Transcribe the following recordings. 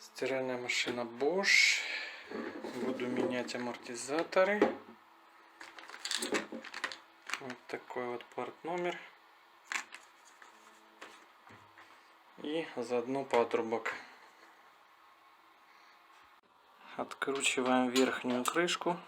Стиральная машина Bosch. Буду менять амортизаторы. Вот такой вот порт-номер. И заодно патрубок. Откручиваем верхнюю крышку.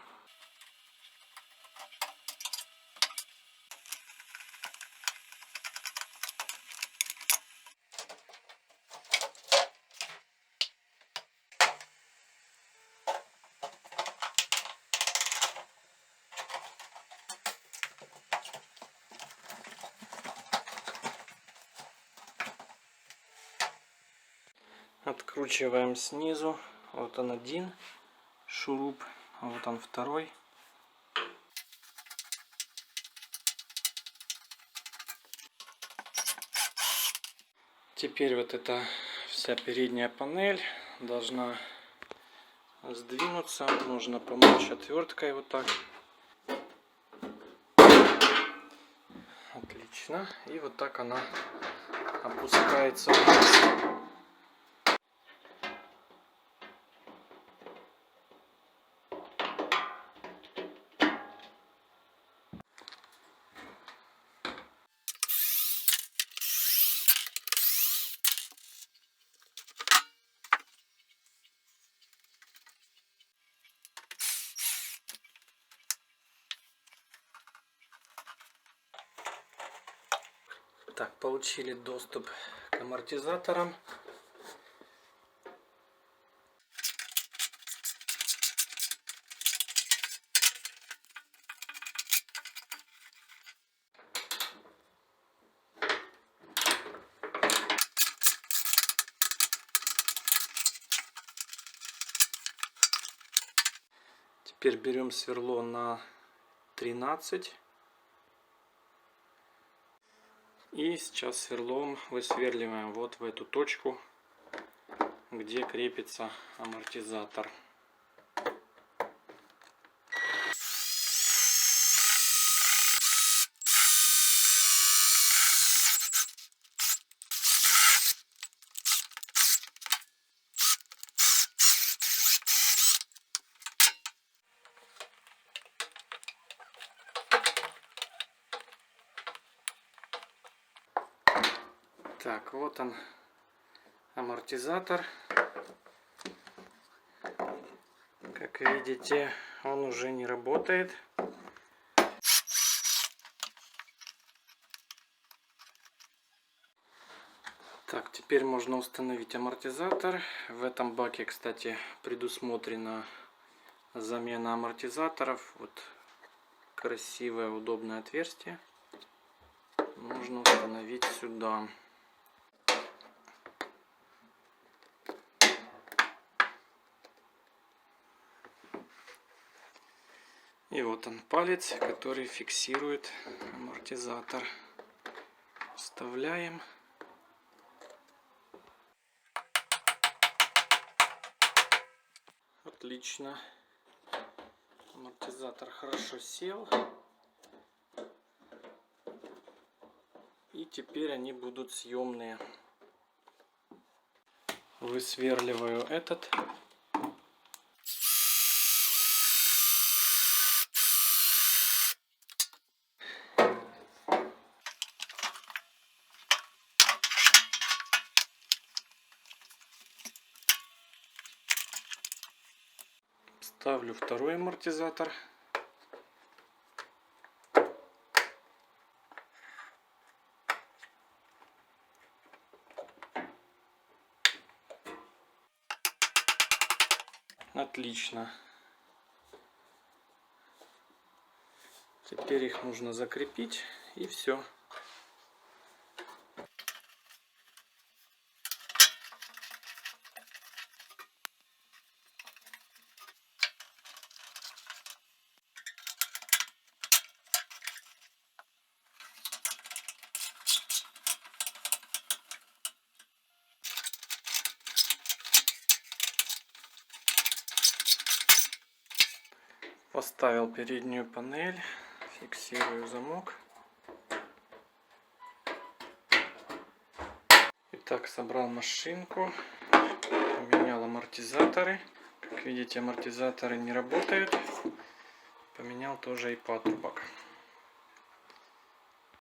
Откручиваем снизу. Вот он один шуруп, вот он второй. Теперь вот эта вся передняя панель должна сдвинуться. Нужно помочь отверткой вот так. Отлично. И вот так она опускается вниз. Так, получили доступ к амортизаторам. Теперь берем сверло на 13. И сейчас сверлом высверливаем вот в эту точку, где крепится амортизатор. Так, вот он, амортизатор. Как видите, он уже не работает. Так, теперь можно установить амортизатор. В этом баке, кстати, предусмотрена замена амортизаторов. Вот красивое, удобное отверстие. Нужно установить сюда. И вот он, палец, который фиксирует амортизатор. Вставляем. Отлично. Амортизатор хорошо сел. И теперь они будут съемные. Высверливаю этот. Ставлю второй амортизатор. Отлично. Теперь их нужно закрепить, и все. Поставил переднюю панель, фиксирую замок. Итак, собрал машинку, поменял амортизаторы. Как видите, амортизаторы не работают. Поменял тоже и патрубок.